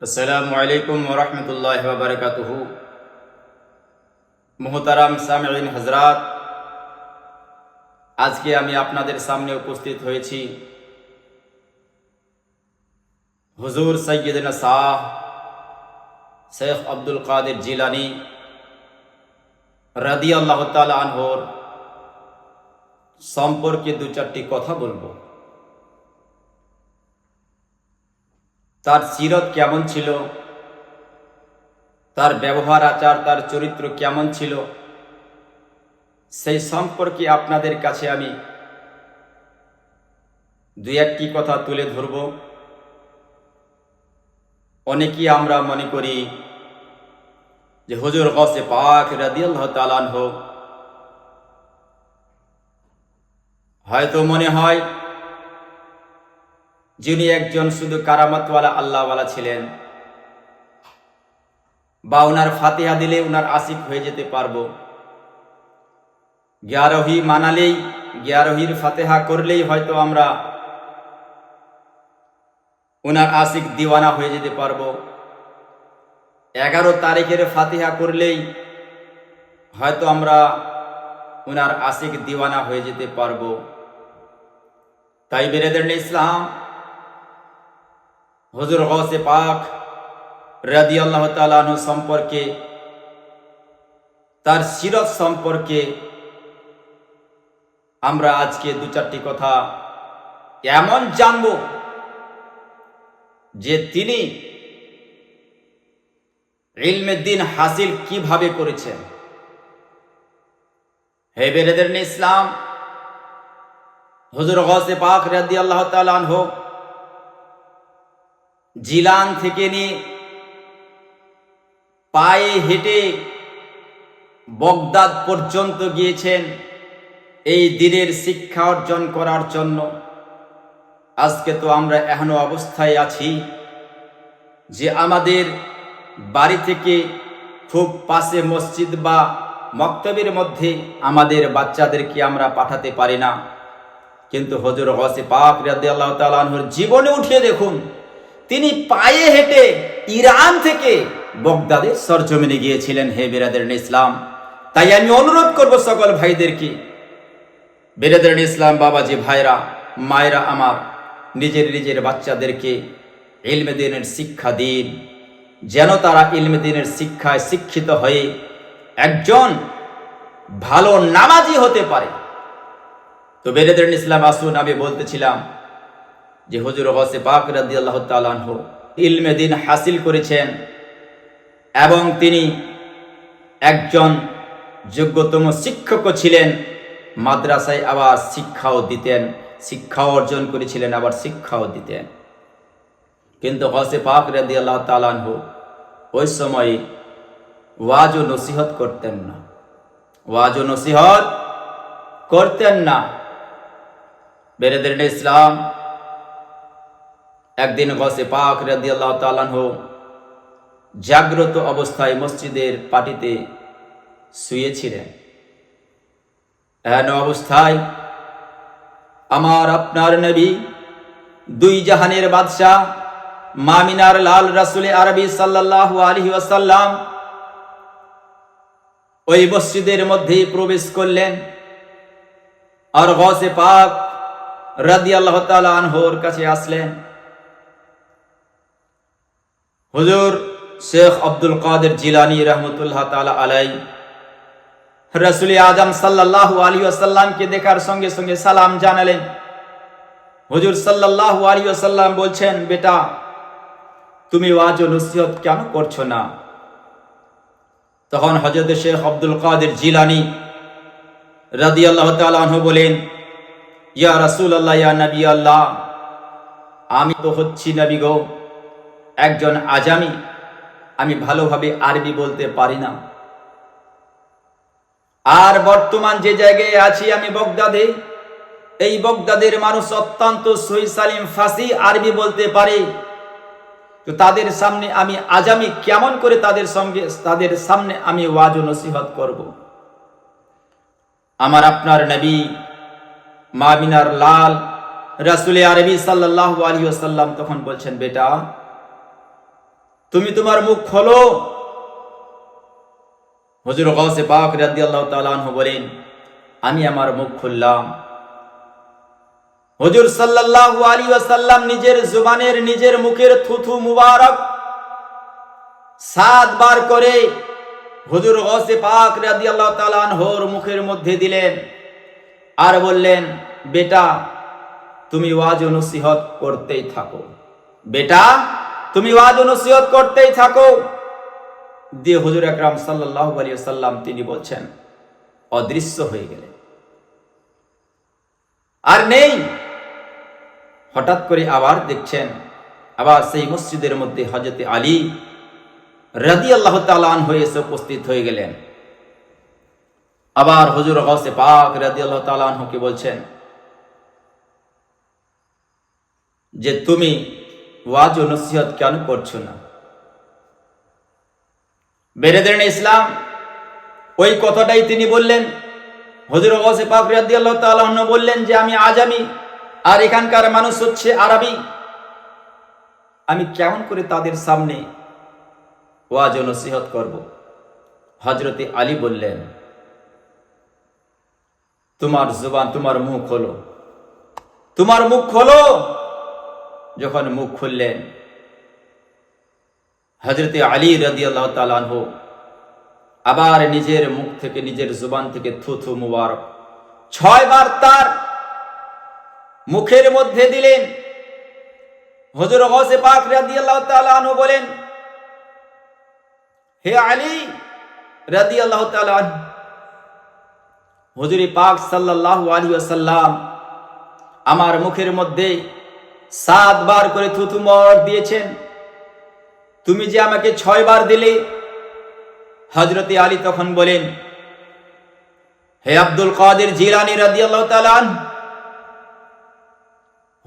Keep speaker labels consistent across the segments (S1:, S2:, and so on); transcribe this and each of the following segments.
S1: আসসালামু আলাইকুম ওয়া রাহমাতুল্লাহি ওয়া বারাকাতুহু। মুহতারাম সামিঈন হযরত, আজকে আমি আপনাদের সামনে উপস্থিত হয়েছি হুজুর সাইয়্যিদনা শাহ শেখ আব্দুল কাদের জিলানী রাদিয়াল্লাহু তাআলা আনহুর সম্পর্কে দু চারটি কথা বলবো। তার সিরত কেমন ছিল, তার ব্যবহার আচার, তার চরিত্র কেমন ছিল, সেই সম্পর্কে আপনাদের কাছে আমি দুই একটি কথা তুলে ধরব। অনেকেই আমরা মনে করি যে হুজুর গৌসে পাক রাদিয়াল্লাহু তাআলা আনহু হয়তো মনে হয় যিনি একজন শুধু কারামাতওয়ালা আল্লাহওয়ালা ছিলেন, বা উনার ফাতিহা দিলে উনার আশিক হয়ে যেতে পারবো, গ্যারহি মানালেই, গ্যারহির ফাতিহা করলেই হয়তো আমরা উনার আশিক দিওয়ানা হয়ে যেতে পারবো, 11 তারিখের ফাতিহা করলেই হয়তো আমরা উনার আশিক দিওয়ানা হয়ে যেতে পারবো। তাই বেরেদারনে ইসলাম, হুজুর গৌসে পাক রাদিয়াল্লাহু তাআলা আনহু সম্পর্কে, তার সিরত সম্পর্কে আমরা আজকে দু চারটি কথা এমন জানব যে তিনি ইলমে দ্বীন হাসিল কিভাবে করেছেন। হে বেরেদারনে ইসলাম, হুজুর গৌসে পাক রাদিয়াল্লাহু তাআলা আনহু জিলান থেকে নিয়ে পায়ে হেঁটে বগদাদ পর্যন্ত গিয়েছেন এই দ্বীনের শিক্ষা অর্জন করার জন্য। আজকে তো আমরা এখনো অবস্থায় আছি যে আমাদের বাড়ি থেকে খুব পাশে মসজিদ বা মক্তবের মধ্যে আমাদের বাচ্চাদেরকে আমরা পাঠাতে পারি না, কিন্তু হুজুর গৌসে পাক রাদিয়াল্লাহু তাআলা আনহুর জীবনে উঠিয়ে দেখুন, তিনি পায়ে হেঁটে ইরান থেকে বগদাদের সরজমিনে গিয়েছিলেন। হে বেরাদারনে ইসলাম, তাই আমি অনুরোধ করব সকল ভাইদেরকে, বেরাদারনে ইসলাম বাবাজি ভাইরা, মায়েরা আমার, নিজের নিজের বাচ্চাদেরকে ইলমে দ্বীনের শিক্ষা দিন, যেন তারা ইলমে দ্বীনের শিক্ষায় শিক্ষিত হয়ে একজন ভালো নামাজি হতে পারে। তো বেরাদারনে ইসলাম আসুন, আমি বলতেছিলাম যে হুজুর গৌসে পাক রাদিয়াল্লাহু তাআলা আনহু ইলমে দ্বীন হাসিল করেছেন এবং তিনি একজন যোগ্যতম শিক্ষকও ছিলেন। মাদ্রাসায় আবার শিক্ষাও দিতেন, শিক্ষাও অর্জন করেছিলেন, আবার শিক্ষাও দিতেন। কিন্তু গৌসে পাক রাদিয়াল্লাহু তাআলা আনহু ওই সময় ওয়াজ ও নসিহত করতেন না, ওয়াজ ও নসিহত করতেন না। বেরাদারনে ইসলাম, একদিন গৌসে পাক রাদিয়াল্লাহু তাআলা আনহু জাগ্রত অবস্থায় মসজিদের পাটিতে শুয়েছিলেন। এহেন অবস্থায় আমার আপনার নবী, দুই জাহানের বাদশাহ, মামিনার লাল রাসূলে আরবি সাল্লাল্লাহু আলাইহি ওয়াসাল্লাম ওই মসজিদের মধ্যে প্রবেশ করলেন আর গৌসে পাক রাদিয়াল্লাহু তাআলা আনহুর কাছে আসলেন। হুজুর শেখ আব্দুল কাদের জিলানী রাহমাতুল্লাহ তাআলা আলাইহি রাসূল আযম সাল্লাল্লাহু আলাইহি ওয়াসাল্লামকে দেখার সঙ্গে সঙ্গে সালাম জানালেন। হুজুর সাল্লাল্লাহু আলাইহি ওয়াসাল্লাম বলছেন, বেটা তুমি ওয়াজ ও নসিহত কেন করছো না? তখন হযরত শেখ আব্দুল কাদের জিলানী রাদিয়াল্লাহু তাআলা আনহু বলেন, ইয়া রাসূলুল্লাহ, ইয়া নবী আল্লাহ, আমি তো হচ্ছি নবী গো একজন আজামি, আমি ভালোভাবে আরবি বলতে পারি না। আর বর্তমান যে জায়গায় আছি আমি বগদাদে, এই বগদাদের মানুষ অত্যন্ত সহিহ সালিম ফাসি আরবি বলতে পারে। তো তাদের সামনে আমি আজামি কেমন করে তাদের সামনে আমি ওয়াজ ও নসিহত করব? আমার আপনার নবী মামিনার লাল রাসূলে আরবি সাল্লাল্লাহু আলাইহি ওয়াসাল্লাম তখন বলছেন, বেটা তুমি তোমার মুখ খোলো। হুজুর গাউসে পাক রাদিয়াল্লাহু তাআলা আনহু বলেন, আমি আমার মুখ খুললাম। হুজুর সাল্লাল্লাহু আলাইহি ওয়াসাল্লাম নিজের জুবানের নিজের মুখের থুথু মুবারক 7 বার করে হুজুর গাউসে পাক রাদিয়াল্লাহু তাআলা আনহুর মুখের মধ্যে দিলেন আর বললেন, বেটা তুমি ওয়াজ ও নসিহত করতেই থাকো, বেটা তুমি ওয়াজ ও নসিহত করতেই থাকো। দিয়ে হুজুর আকরাম সাল্লাল্লাহু আলাইহি ওয়াসাল্লাম তিনি বলছেন, অদৃশ্য হয়ে গেলেন, আর নেই। হঠাৎ করে আবার দেখছেন, আবার সেই মসজিদের মধ্যে হযরত আলী রাদিয়াল্লাহু তাআলা আনহু এসে উপস্থিত হয়ে গেলেন। আবার হুজুর গাউসে পাক রাদিয়াল্লাহু তাআলা আনহুকে বলছেন যে তুমি ওয়াজ ও নসিহত কেন করছো না? বেরেদারনে ইসলাম ওই কথাটাই তিনি বললেন। হুজুর গাউসে পাক রাদিয়াল্লাহু তাআলা আনহু বললেন যে আমি আজামি আর এখানকার মানুষ হচ্ছে আরবি, আমি কেমন করে তাদের সামনে ওয়াজ ও নসিহত করব? হযরত আলী বললেন, তোমার জবান, তোমার মুখ খোলো, তোমার মুখ খোলো। যখন মুখ খুললেন, হযরত আলী রাদিয়াল্লাহু তাআলা আনহু আবার নিজের মুখ থেকে, নিজের জবান থেকে থুথু মুবারক 6 বার তার মুখের মধ্যে দিলেন। হুজুর গাউসে পাক রাদিয়াল্লাহু তাআলা আনহু বলেন, হে আলী রাদিয়াল্লাহু তাআলা আনহু, হুজুর পাক সাল্লাল্লাহু আলাইহি ওয়াসাল্লাম আমার মুখের মধ্যে 7 বার করে থুথু মুবারক দিয়েছেন, তুমি যে আমাকে 6 বার দিলে। হযরত আলী তখন বলেন, হে আব্দুল কাদের জিলানী রাদিয়াল্লাহু তাআলা আনহু,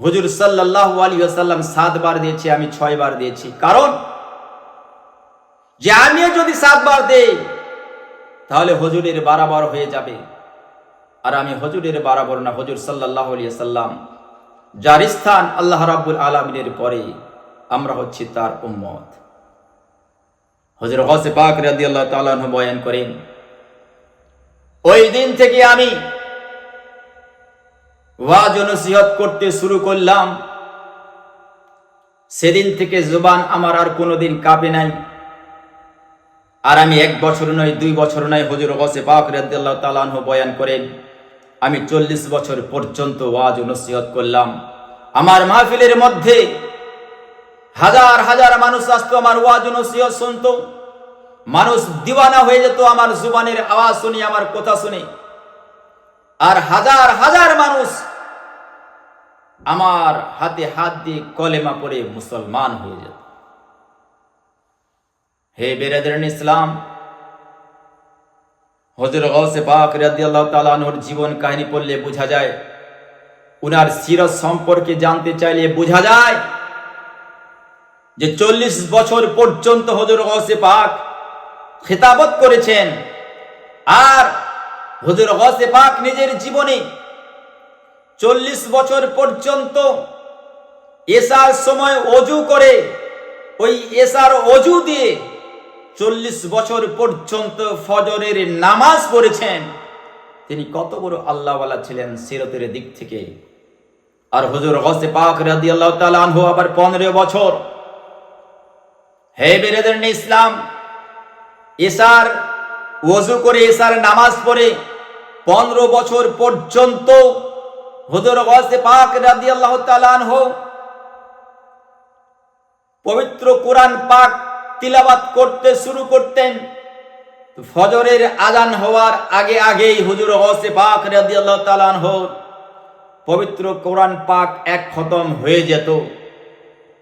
S1: হুজুর সাল্লাল্লাহু আলাইহি ওয়াসাল্লাম 7 বার দিয়েছে, আমি 6 বার দিয়েছি। কারণ যে আমি যদি 7 বার দেই তাহলে হুজুরের বরাবর হয়ে যাবে, আর আমি হুজুরের বরাবর না। হুজুর সাল্লাল্লাহু আলাইহি ওয়াসাল্লাম যার স্থান আল্লাহ রাব্বুল আলামিনের পরে, আমরা হচ্ছি তার উম্মত। হুজুর গাউসে পাক রাদিয়াল্লাহু তাআলা আনহু বয়ান করেন, ওই দিন থেকে আমি ওয়াজ ও নসিহত করতে শুরু করলাম। সেদিন থেকে জবান আমার আর কোনোদিন কাঁপে নাই। আর আমি 1 বছর নয়, 2 বছর নয়, হুজুর গাউসে পাক রাদিয়াল্লাহু তাআলা আনহু বয়ান করেন, আমি 40 বছর পর্যন্ত ওয়াজ ও নসিহত করলাম। আমার মাহফিলের মধ্যে হাজার হাজার মানুষ আসতো, আমার ওয়াজ ও নসিহত শুনতো। মানুষ দিওয়ানা হয়ে যেত আমার জুবানের আওয়াজ শুনে, আমার কথা শুনে। আর হাজার হাজার মানুষ আমার হাতে হাত দিয়ে কলেমা পড়ে মুসলমান হয়ে যেত। হে বেরাদারান ইসলাম, হুজুর গাউসে পাক রাদিয়াল্লাহু তাআলা আনহুর জীবন কাহিনী পড়লে বোঝা যায়, উনার সিরাত সম্পর্কে জানতে চাইলে বোঝা যায় যে 40 বছর পর্যন্ত হুজুর গাউসে পাক খিতাবত করেছেন। আর হুজুর গাউসে পাক নিজের জীবনে 40 বছর পর্যন্ত এশার সময় ওযু করে, ওই এশার ওযু দিয়ে 40 বছর পর্যন্ত ফজরের নামাজ পড়েছেন। তিনি কত বড় আল্লাহওয়ালা ছিলেন সিরাতের দিক থেকে। আর হুজুর গাউসে পাক রাদিয়াল্লাহু তাআলা আনহু আবার 15 বছর, হে বেরাদারান ইসলাম, এশার ওযু করে এশার নামাজ পড়ে 15 বছর পর্যন্ত হুজুর গাউসে পাক রাদিয়াল্লাহু তাআলা আনহু পবিত্র কোরআন পাক তিলাওয়াত করতে শুরু করতেন। ফজরের আজান হওয়ার আগে আগেই হুজুর গাউসে পাক রাদিয়াল্লাহু তাআলা আনহু পবিত্র কোরআন পাক 1 খতম হয়ে যেত।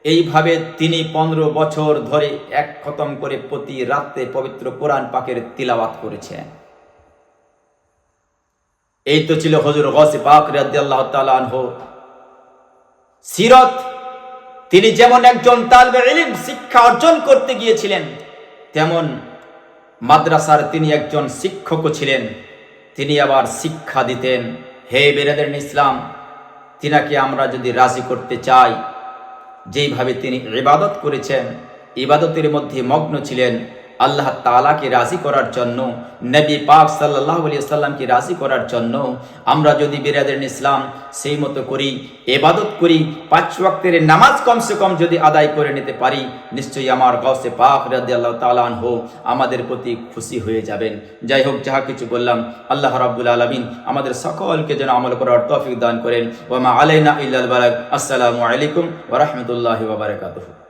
S1: এইভাবে তিনি 15 বছর ধরে 1 খতম করে প্রতি রাতে পবিত্র কোরআন পাকের তিলাওয়াত করেছেন। এই তো ছিল হুজুর গাউসে পাক রাদিয়াল্লাহু তাআলা আনহু সিরাত। তিনি যেমন একজন তালিবে ইলম, শিক্ষা অর্জন করতে গিয়েছিলেন, তেমন মাদ্রাসার তিনি একজন শিক্ষকও ছিলেন। তিনি আবার শিক্ষা দিতেন। হে বেরাদারান ইসলাম, তিনাকে আমরা যদি রাজি করতে চাই, যেইভাবে তিনি ইবাদত করেছেন, ইবাদতের মধ্যে মগ্ন ছিলেন আল্লাহ তাআলাকে রাজি করার জন্য, নবী পাক সাল্লাল্লাহু আলাইহি ওয়াসাল্লামকে রাজি করার জন্য। আমরা যদি বিরাদরিন ইসলাম সেই মতো করি, ইবাদত করি, 5 ওয়াক্তের নামাজ কমসে কম যদি আদায় করে নিতে পারি, নিশ্চয়ই আমার গাউসে পাক রাদিয়াল্লাহু তাআলা আনহু আমাদের প্রতি খুশি হয়ে যাবেন। যাই হোক, যাহা কিছু বললাম, আল্লাহ রাব্বুল আলামিন আমাদের সকলকে যেন আমল করার তৌফিক দান করেন। ওয়া মা আলাইনা ইল্লাল বালাগ। আসসালামু আলাইকুম ওয়া রাহমাতুল্লাহি ওয়া বারাকাতুহু।